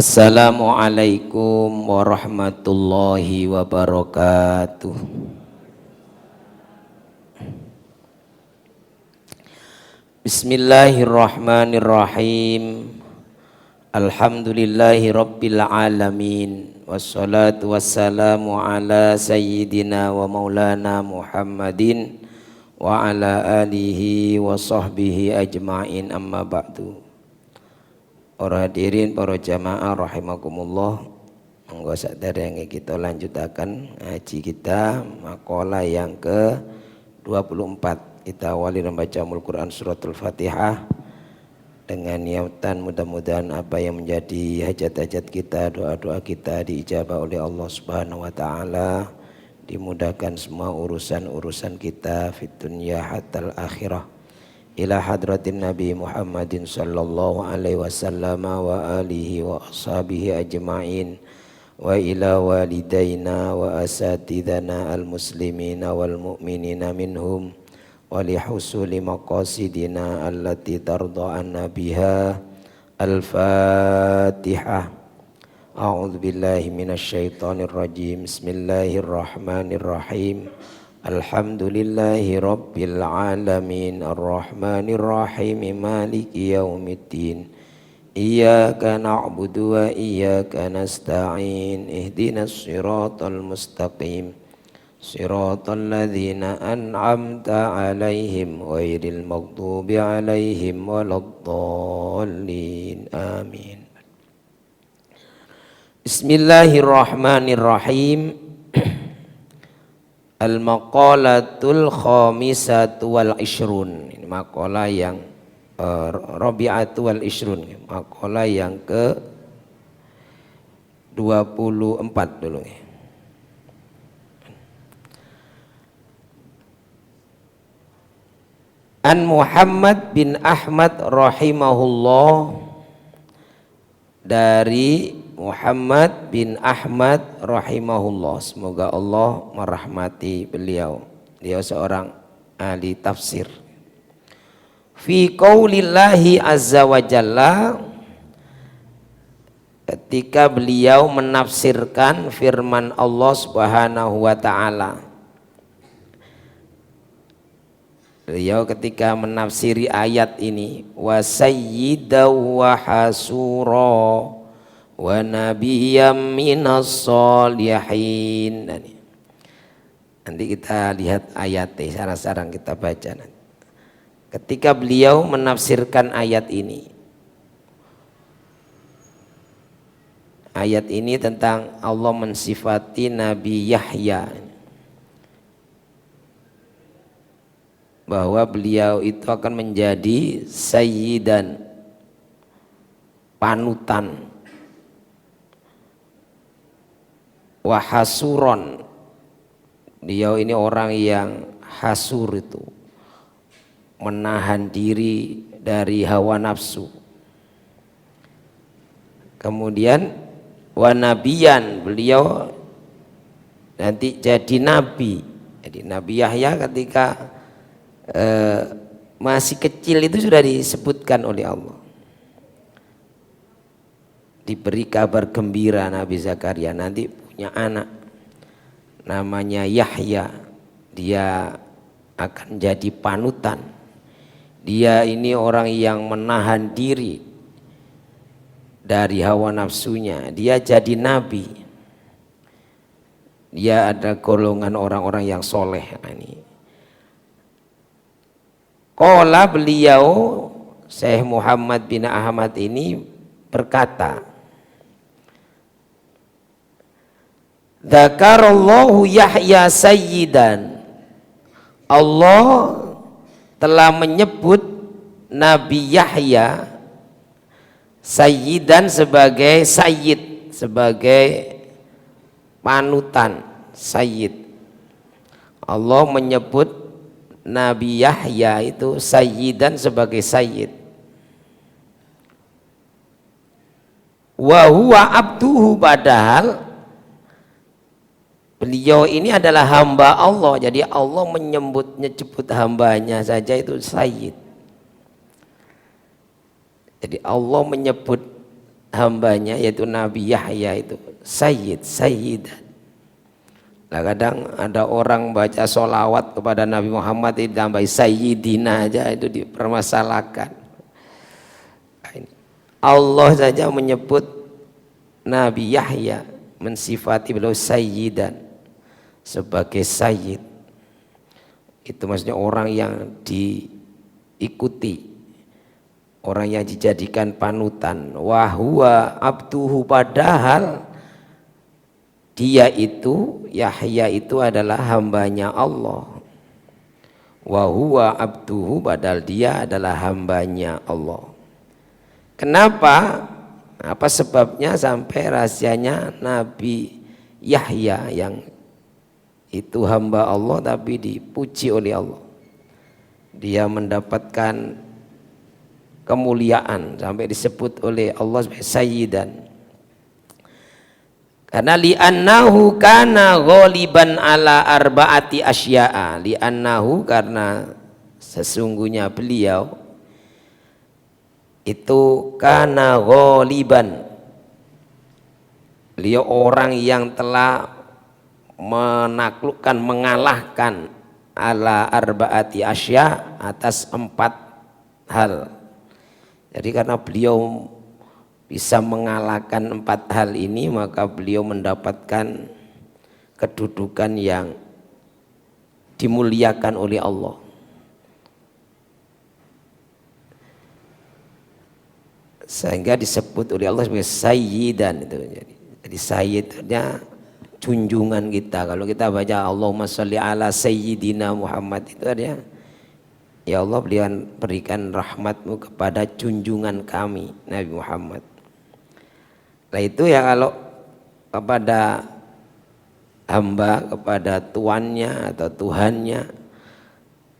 Assalamualaikum warahmatullahi wabarakatuh. Bismillahirrahmanirrahim. Alhamdulillahi rabbil alamin. Wassalatu wassalamu ala sayyidina wa maulana Muhammadin wa ala alihi wa sahbihi ajma'in, amma ba'du. Para hadirin, para jamaah rahimakumullah, monggo saderenge kita lanjutakan ngaji kita makalah yang ke-24. Kita awali membaca Al-Quran suratul Fatihah dengan niatan mudah-mudahan apa yang menjadi hajat-hajat kita, doa-doa kita diijabah oleh Allah Subhanahu wa taala, dimudahkan semua urusan-urusan kita fid dunya hatal akhirah. Ila hadratin Nabi Muhammadin sallallahu alaihi wasallam wa alihi wa ashabihi ajma'in, wa ila walidaina wa asatidana al-muslimina wal mu'minina minhum, wa li husuli maqasidina allati tarda anna biha. Al-Fatihah. A'udzu billahi minasyaitonir rajim. Bismillahirrahmanirrahim. Alhamdulillahi rabbil alamin, arrahmanir rahim, maliki yaumiddin. Iyyaka na'budu wa iyyaka nasta'in. Ihdinas siratal mustaqim. Siratal ladzina an'amta 'alaihim ghairil maghdubi 'alaihim waladdallin. Amin. Bismillahirrahmanirrahim. Al-maqalatul khamisatu wal ishrun. Ini makalah yang rabi'atu wal ishrun. Makalah yang ke 24 dulu. An Muhammad bin Ahmad rahimahullah, dari Muhammad bin Ahmad rahimahullah, semoga Allah merahmati beliau. Dia seorang ahli tafsir. Fi qaulillahi azza wa jalla, ketika beliau menafsirkan firman Allah Subhanahu wa taala. Beliau ketika menafsiri ayat ini, wa sayyidaw wa hasura wa nabiyyam minas sholihin. Nanti kita lihat ayatnya, sarang-sarang kita baca nanti. Ketika beliau menafsirkan ayat ini tentang Allah mensifati Nabi Yahya bahwa beliau itu akan menjadi sayyidan, panutan, wahasuron, beliau ini orang yang hasur, itu menahan diri dari hawa nafsu. Kemudian wanabiyan, beliau nanti jadi nabi. Jadi Nabi Yahya ketika masih kecil itu sudah disebutkan oleh Allah, diberi kabar gembira Nabi Zakaria nanti punya anak namanya Yahya. Dia akan jadi panutan. Dia ini orang yang menahan diri dari hawa nafsunya. Dia jadi nabi. Dia ada golongan orang-orang yang soleh. Ini qala, beliau Syekh Muhammad bin Ahmad ini berkata, dzakarallahu Yahya sayyidan, Allah telah menyebut Nabi Yahya sayyidan sebagai sayyid, sebagai panutan, sayyid. Allah menyebut Nabi Yahya itu sayyidan sebagai sayyid. Wa huwa abduhu, padahal beliau ini adalah hamba Allah. Jadi Allah menyebut hambanya saja itu sayyid. Jadi Allah menyebut hambanya yaitu Nabi Yahya itu sayyidan. Nah kadang ada orang baca sholawat kepada Nabi Muhammad ditambah sayyidina aja itu dipermasalahkan. Allah saja menyebut Nabi Yahya mensifati beliau sayyidan sebagai sayyid. Itu maksudnya orang yang diikuti, orang yang dijadikan panutan. Wahwa abduhu, padahal dia itu Yahya itu adalah hambanya Allah. Wahwa abduhu, padahal dia adalah hambanya Allah. Kenapa? Apa sebabnya sampai rahasianya Nabi Yahya yang itu hamba Allah tapi dipuji oleh Allah. Dia mendapatkan kemuliaan sampai disebut oleh Allah sebagai sayyidan. Karena li'annahu kana ghaliban ala arba'ati asya'a. Li'annahu, karena sesungguhnya beliau itu kana ghaliban. Beliau orang yang telah menaklukkan, mengalahkan ala arba'ati asya, atas 4 hal. Jadi karena beliau bisa mengalahkan 4 hal ini, maka beliau mendapatkan kedudukan yang dimuliakan oleh Allah. Sehingga disebut oleh Allah sebagai sayyidan itu. Jadi sayyidnya junjungan kita. Kalau kita baca Allahumma sholli ala sayyidina Muhammad, itu artinya ya Allah berikan rahmatmu kepada junjungan kami Nabi Muhammad. Nah itu ya kalau kepada hamba, kepada tuannya atau Tuhannya,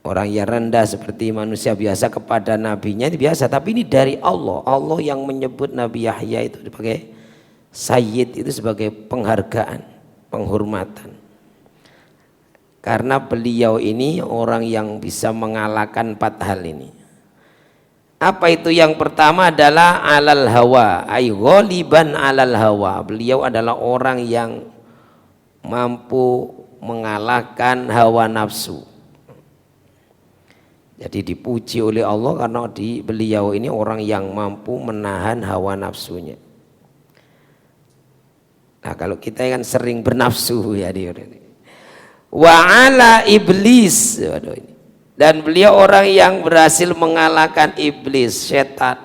orang yang rendah seperti manusia biasa kepada nabinya itu biasa, tapi ini dari Allah. Allah yang menyebut Nabi Yahya itu sebagai sayyid, itu sebagai penghargaan, penghormatan. Karena beliau ini orang yang bisa mengalahkan 4 hal ini. Apa itu? Yang pertama adalah alal hawa, ay ghaliban alal hawa. Beliau adalah orang yang mampu mengalahkan hawa nafsu. Jadi dipuji oleh Allah karena beliau ini orang yang mampu menahan hawa nafsunya. Nah kalau kita kan sering bernafsu ya dia. Wa ala iblis. Waduh ini. Dan beliau orang yang berhasil mengalahkan iblis, setan.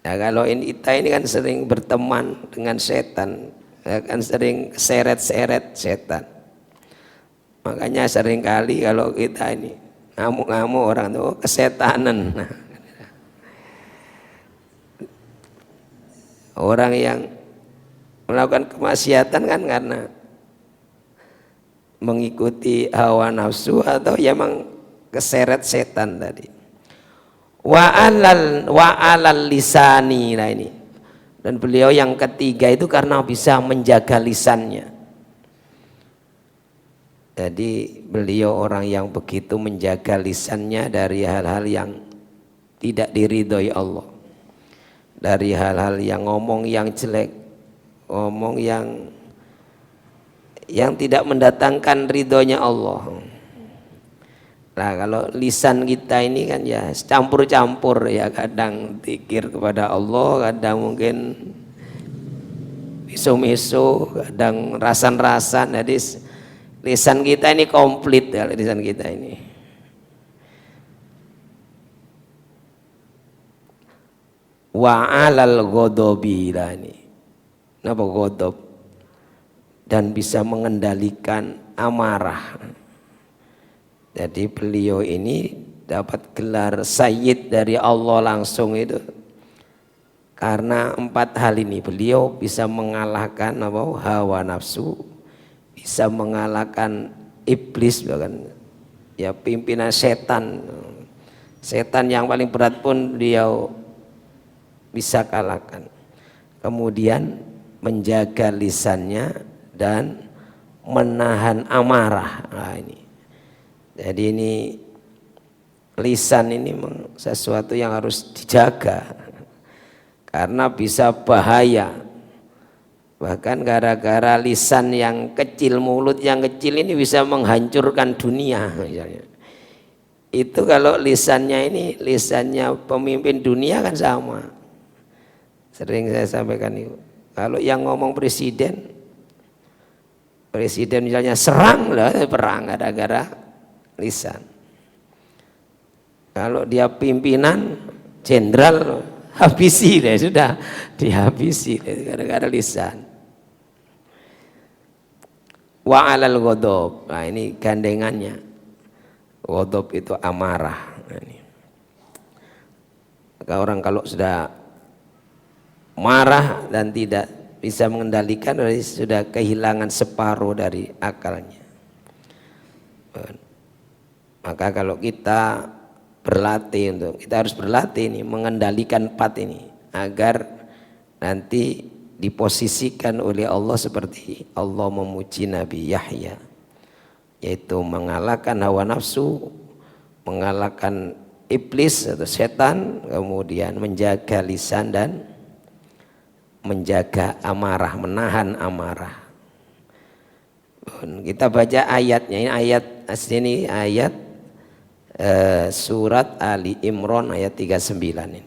Nah kalau kita ini kan sering berteman dengan setan, ya kan sering seret-seret setan. Makanya sering kali kalau kita ini ngamuk-ngamuk orang tuh kesetanan. Nah, orang yang melakukan kemaksiatan kan karena mengikuti hawa nafsu atau ya memang keseret setan tadi. Wa alal lisani, nah ini. Dan beliau yang ketiga itu karena bisa menjaga lisannya. Jadi beliau orang yang begitu menjaga lisannya dari hal-hal yang tidak diridhoi Allah. Dari hal-hal yang ngomong yang jelek, ngomong yang tidak mendatangkan ridhonya Allah. Nah kalau lisan kita ini kan ya campur-campur ya, kadang zikir kepada Allah, kadang mungkin miso-miso, kadang rasan-rasan. Jadi lisan kita ini komplit ya, lisan kita ini. Wa alal ghadabi, ini. Napa ghadab? Dan bisa mengendalikan amarah. Jadi beliau ini dapat gelar sayyid dari Allah langsung itu karena 4 hal ini. Beliau bisa mengalahkan hawa nafsu, bisa mengalahkan iblis, bahkan ya pimpinan setan. Setan yang paling berat pun beliau bisa kalahkan. Kemudian menjaga lisannya dan menahan amarah. Nah ini. Jadi ini lisan ini sesuatu yang harus dijaga. karena bisa bahaya. Bahkan gara-gara lisan yang kecil, mulut yang kecil ini bisa menghancurkan dunia misalnya. Itu kalau lisannya ini lisannya pemimpin dunia kan sama. Sering saya sampaikan itu. Kalau yang ngomong presiden misalnya serang lah, perang gara-gara lisan. Kalau dia pimpinan jenderal, habisi deh, sudah dihabisi deh, gara-gara lisan. Wa alal ghadab. Nah ini gandengannya. Ghadab itu amarah. Nah, ini. Maka orang kalau sudah marah dan tidak bisa mengendalikan, sudah kehilangan separuh dari akalnya. Maka kalau kita berlatih, kita harus berlatih ini mengendalikan 4 ini agar nanti diposisikan oleh Allah seperti Allah memuji Nabi Yahya, yaitu mengalahkan hawa nafsu, mengalahkan iblis atau setan, kemudian menjaga lisan dan menjaga amarah, menahan amarah. Kita baca ayatnya, ini ayat asli ini ayat surat Ali Imran ayat 39 ini.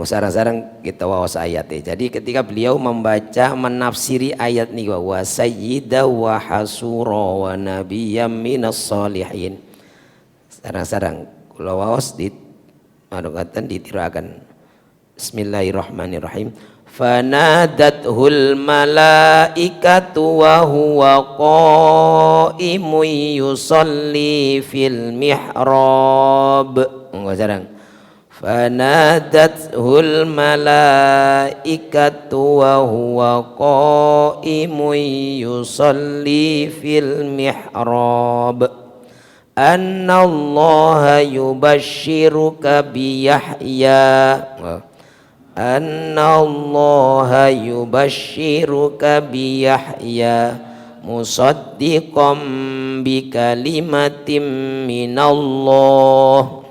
Sarang-sarang kita wawas ayatnya. Jadi ketika beliau membaca menafsiri ayat ini wa sayyida wa hasura wa nabiyyam minas salihin. Sarang-sarang kula wawas di madukatan ditirakan. Bismillahirrahmanirrahim. Fanadathul malaikatu wa huwa qa'imun yusalli fil mihrab. Enggak sarang. Fanadathul malaikatu wa huwa qa'imun yusalli fil mihrab anna Allah yubashshiruka bi Yahya anna Allah yubashshiruka bi Yahya musaddiqan bi kalimatin minallah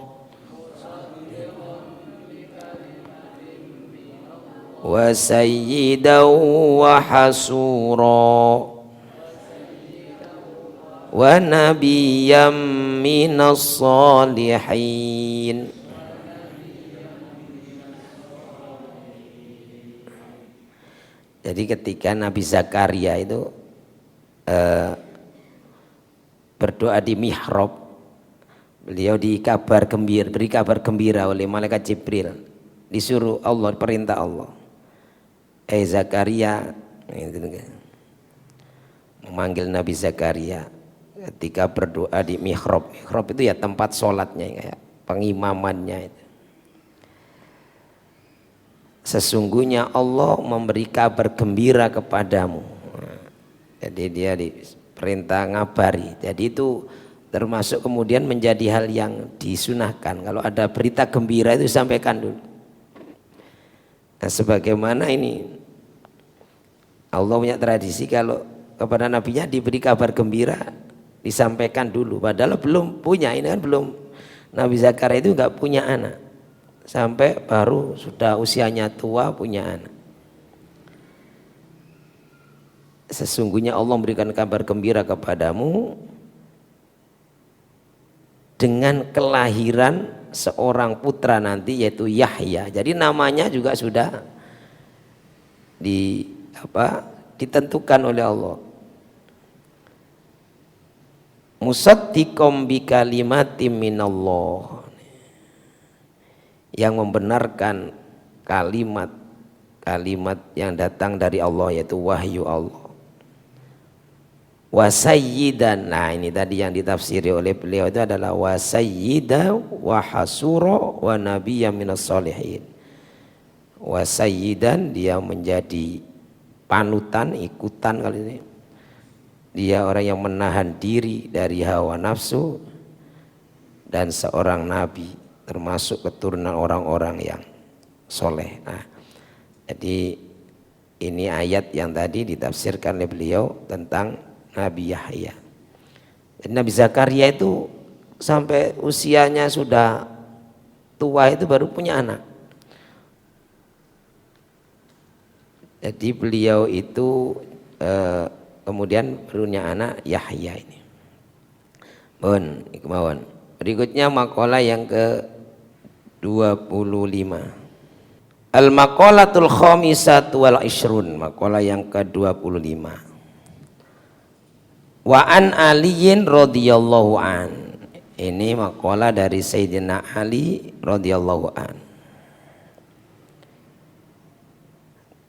wa sayyidan wa hasura wa nabiyyam minas salihin. Jadi ketika Nabi Zakaria itu berdoa di mihrab, beliau beri kabar gembira oleh malaikat Jibril, disuruh Allah, perintah Allah, Zakaria, memanggil Nabi Zakaria ketika berdoa di mihrab. Mihrab itu ya tempat sholatnya, kayak pengimamannya itu. Sesungguhnya Allah memberi kabar gembira kepadamu. Jadi dia diperintah ngabari. Jadi itu termasuk kemudian menjadi hal yang disunahkan. Kalau ada berita gembira itu sampaikan dulu. Nah, sebagaimana ini Allah punya tradisi kalau kepada nabinya diberi kabar gembira disampaikan dulu, padahal belum punya, ini kan belum, Nabi Zakaria itu enggak punya anak sampai baru sudah usianya tua punya anak. Sesungguhnya Allah memberikan kabar gembira kepadamu dengan kelahiran seorang putra nanti, yaitu Yahya. Jadi namanya juga sudah ditentukan oleh Allah. Musaddiqom bi kalimatin minallah, yang membenarkan kalimat yang datang dari Allah, yaitu wahyu Allah. Wasayyidan, nah ini tadi yang ditafsiri oleh beliau itu adalah wasayyida wa hasura wa nabiyyan minas salihin. Wasayyidan, dia menjadi panutan, ikutan kali ini. Dia orang yang menahan diri dari hawa nafsu dan seorang nabi, termasuk keturunan orang-orang yang soleh. Nah, jadi ini ayat yang tadi ditafsirkan oleh beliau tentang Nabi Yahya. Dan Nabi Zakaria itu sampai usianya sudah tua itu baru punya anak. Jadi beliau itu kemudian punya anak Yahya ini. Mohon. Berikutnya makalah yang ke-25. Al-maqalatul khamisatu wal ishrun, makalah yang ke-25. Wa an Aliyin radhiyallahu an. Ini makalah dari Sayyidina Ali radhiyallahu an.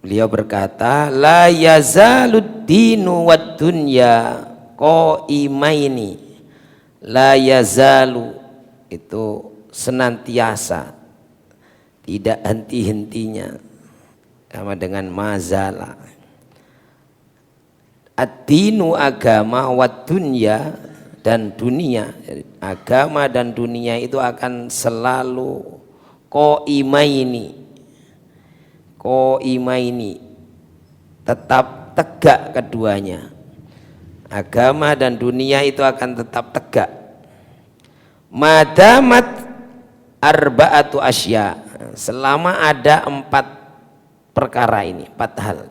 Beliau berkata, la yazalud dinu wad dunya qaimaini. La yazalu itu senantiasa, tidak henti-hentinya, sama dengan mazala. Ad-dinu agama, wad dunya dan dunia. Agama dan dunia itu akan selalu qaimaini, tetap tegak keduanya. Agama dan dunia itu akan tetap tegak. Madamat arba'atu asya, selama ada 4 perkara ini, 4 hal.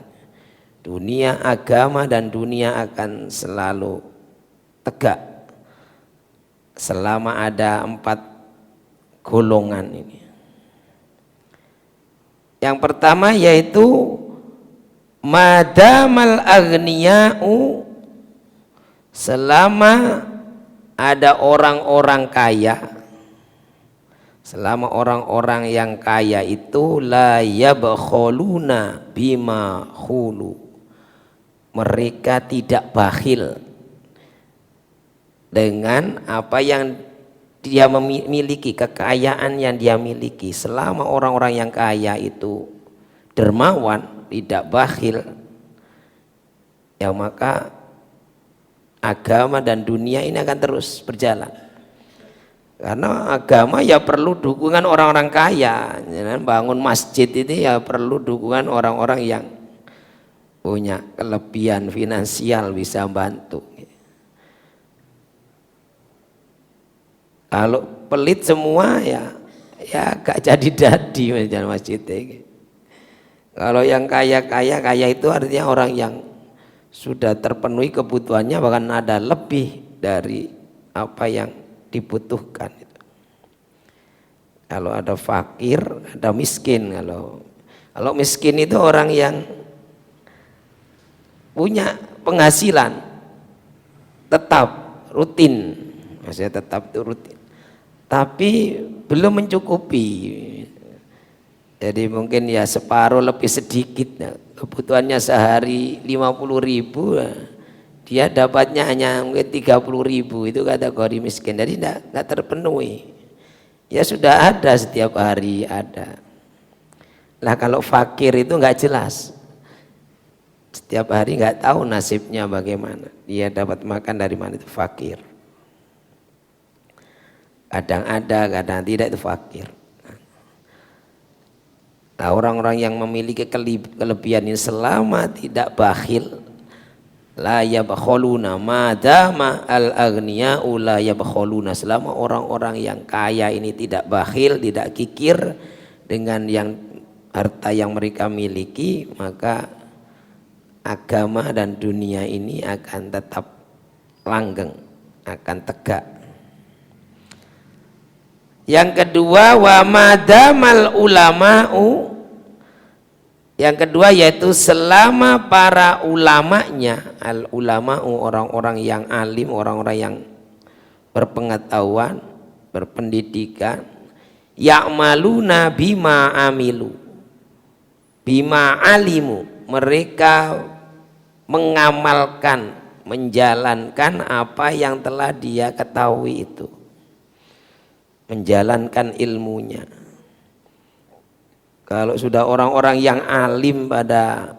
Dunia, agama dan dunia akan selalu tegak selama ada 4 golongan ini. Yang pertama yaitu madamal aghniya'u, selama ada orang-orang kaya, selama orang-orang yang kaya itu la yabkhuluna bima khulu, mereka tidak bakhil dengan apa yang dia memiliki, kekayaan yang dia miliki. Selama orang-orang yang kaya itu dermawan, tidak bakhil, ya maka agama dan dunia ini akan terus berjalan. Karena agama ya perlu dukungan orang-orang kaya. Bangun masjid ini ya perlu dukungan orang-orang yang punya kelebihan finansial, bisa bantu. Kalau pelit semua ya gak jadi masjid ini. Kalau yang kaya itu artinya orang yang sudah terpenuhi kebutuhannya, bahkan ada lebih dari apa yang dibutuhkan. Kalau ada fakir, ada miskin. Kalau miskin itu orang yang punya penghasilan tetap rutin, maksudnya tetap itu rutin, tapi belum mencukupi. Jadi mungkin ya separuh lebih sedikit. Kebutuhannya sehari 50.000, dia dapatnya hanya mungkin 30.000, itu kategori miskin. Jadi tidak terpenuhi. Ya sudah ada setiap hari ada. Lah kalau fakir itu nggak jelas. Setiap hari nggak tahu nasibnya bagaimana. Dia dapat makan dari mana, itu fakir. Kadang ada, kadang tidak, itu fakir. Nah, orang-orang yang memiliki kelebihan ini selama tidak bakhil, la yabkhuluna madama al-aghniya'u la yabkhuluna, selama orang-orang yang kaya ini tidak bakhil, tidak kikir dengan yang harta yang mereka miliki, maka agama dan dunia ini akan tetap langgeng, akan tegak. Yang kedua, wa madamal ulama'u, yang kedua yaitu selama para ulamanya, al ulama'u, orang-orang yang alim, orang-orang yang berpengetahuan, berpendidikan, ya'maluna bima amilu, bima alimu, mereka mengamalkan, menjalankan apa yang telah dia ketahui itu, menjalankan ilmunya. Kalau sudah orang-orang yang alim pada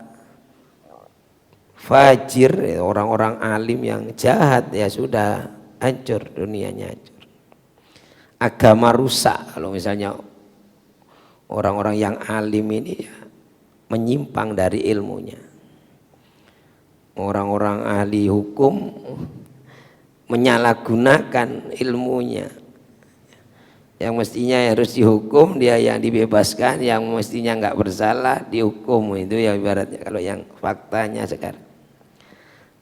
fajir, orang-orang alim yang jahat, ya sudah hancur, dunianya hancur, agama rusak. Kalau misalnya orang-orang yang alim ini ya menyimpang dari ilmunya, orang-orang ahli hukum menyalahgunakan ilmunya, Yang mestinya harus dihukum dia yang dibebaskan, yang mestinya nggak bersalah dihukum. Itu ya ibaratnya kalau yang faktanya sekarang.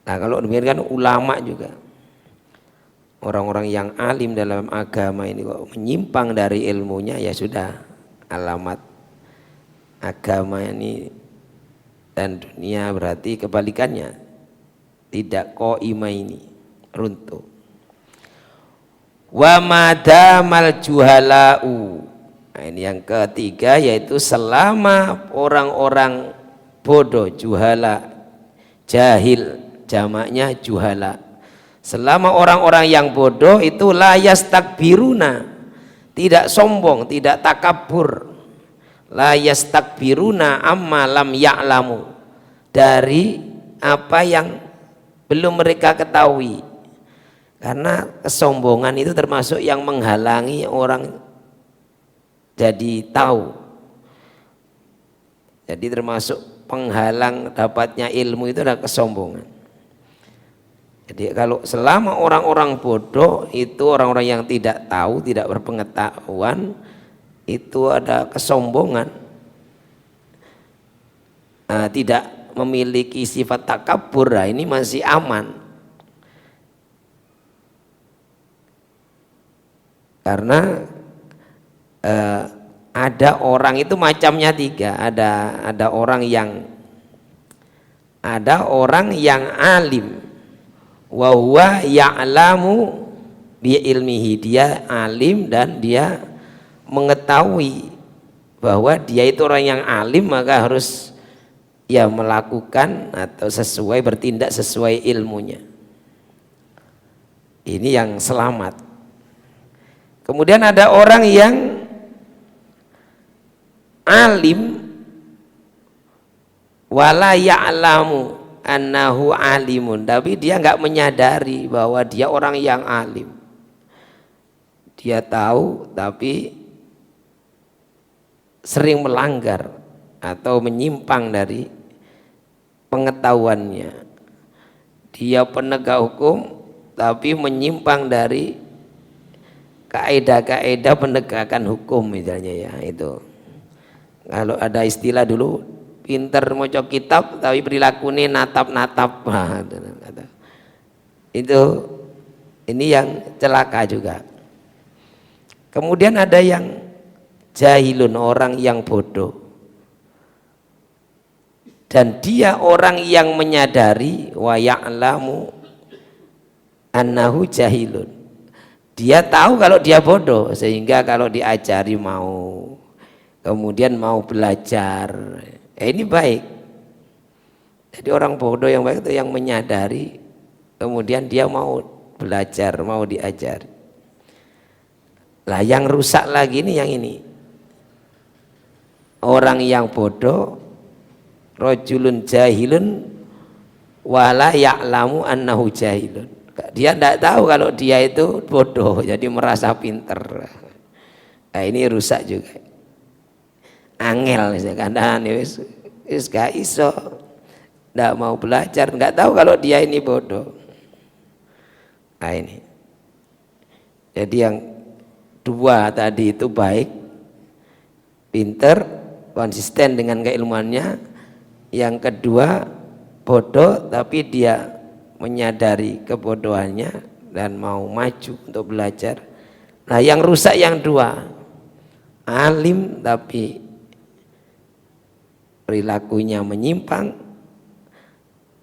Nah kalau demikian ulama juga, orang-orang yang alim dalam agama ini kok menyimpang dari ilmunya, ya sudah, alamat agama ini dan dunia berarti kebalikannya, tidak qaimah ini, runtuh. Wa madamal juhala'u. Nah, ini yang ketiga, yaitu selama orang-orang bodoh, juhala, jahil jamaknya juhala, selama orang-orang yang bodoh itu la yastakbiruna, tidak sombong, tidak takabur, la yastakbiruna amma lam ya'lamu, dari apa yang belum mereka ketahui. Karena kesombongan itu termasuk yang menghalangi orang jadi tahu. Jadi termasuk penghalang dapatnya ilmu itu adalah kesombongan. Jadi kalau selama orang-orang bodoh itu orang-orang yang tidak tahu, tidak berpengetahuan, itu ada kesombongan, tidak memiliki sifat takabur, nah ini masih aman. Karena ada orang itu macamnya tiga, ada orang yang alim, wa huwa ya'lamu bi ilmihi, dia alim dan dia mengetahui bahwa dia itu orang yang alim, maka harus ya melakukan atau sesuai, bertindak sesuai ilmunya. Ini yang selamat. Kemudian ada orang yang alim wala ya'lamu annahu alimun, tapi dia nggak menyadari bahwa dia orang yang alim. Dia tahu tapi sering melanggar atau menyimpang dari pengetahuannya. Dia penegak hukum tapi menyimpang dari kaidah-kaidah penegakan hukum misalnya, ya itu. Kalau ada istilah dulu, pinter maca kitab tapi perilakunya natap-natap. Itu ini yang celaka juga. Kemudian ada yang jahilun, orang yang bodoh. Dan dia orang yang menyadari wa ya'lamu annahu jahilun. Dia tahu kalau dia bodoh, sehingga kalau diajari mau, kemudian mau belajar, ini baik. Jadi orang bodoh yang baik itu yang menyadari, kemudian dia mau belajar, mau diajar. Lah yang rusak lagi ini yang ini, orang yang bodoh, rajulun jahilun wala ya'lamu annahu jahilun. Dia tidak tahu kalau dia itu bodoh, jadi merasa pinter. Nah, ini rusak juga. Angel kadang wis gak iso, tidak mau belajar, nggak tahu kalau dia ini bodoh. Nah ini. Jadi yang dua tadi itu baik, pinter, konsisten dengan keilmuannya. Yang kedua bodoh tapi dia menyadari kebodohannya dan mau maju untuk belajar. Nah yang rusak yang dua, alim tapi perilakunya menyimpang,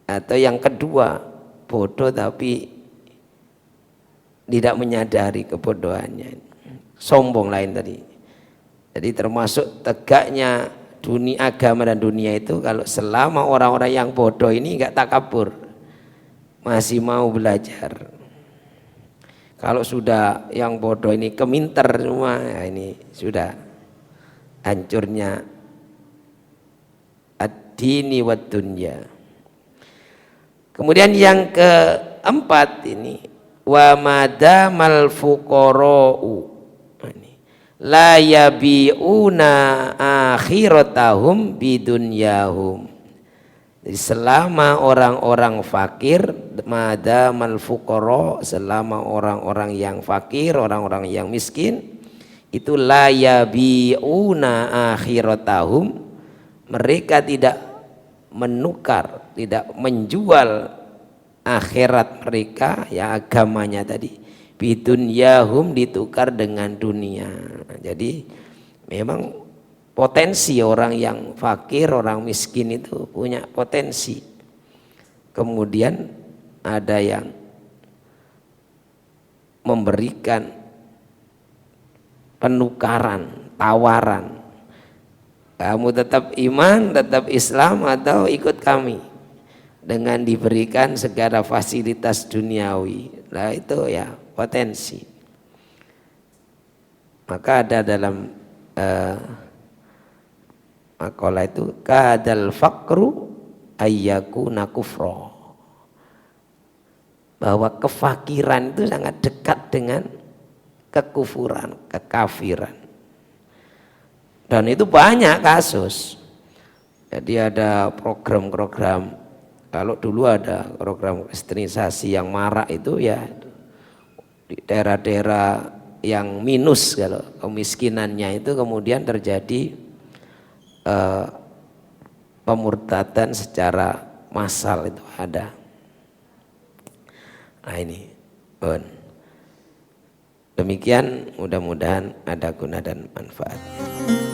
atau yang kedua bodoh tapi tidak menyadari kebodohannya, sombong lain tadi. Jadi termasuk tegaknya dunia agama dan dunia itu kalau selama orang-orang yang bodoh ini enggak takabur, masih mau belajar. Kalau sudah yang bodoh ini keminter semua, ya ini sudah hancurnya ad-dini wad dunya. Kemudian yang keempat ini, wa madamal fuqara'u la yabi'una akhiratahum bidunyahum. Jadi selama orang-orang fakir, madamal fuqara, selama orang-orang yang fakir, orang-orang yang miskin itu la yabi'una akhiratahum, mereka tidak menukar, tidak menjual akhirat mereka, ya agamanya tadi, bidunyahum, ditukar dengan dunia. Jadi memang potensi orang yang fakir, orang miskin itu punya potensi. Kemudian ada yang memberikan penukaran, tawaran, kamu tetap iman, tetap Islam atau ikut kami, dengan diberikan segala fasilitas duniawi. Nah itu ya potensi. Maka ada dalam makalah itu, kadal fakru ayyakuna kufra, bahwa kefakiran itu sangat dekat dengan kekufuran, kekafiran. Dan itu banyak kasus. Jadi ada program-program, kalau dulu ada program kristenisasi yang marak itu ya di daerah-daerah yang minus, kalau kemiskinannya itu kemudian terjadi pemurtadan secara massal, itu ada. Nah ini demikian, mudah-mudahan ada guna dan manfaatnya.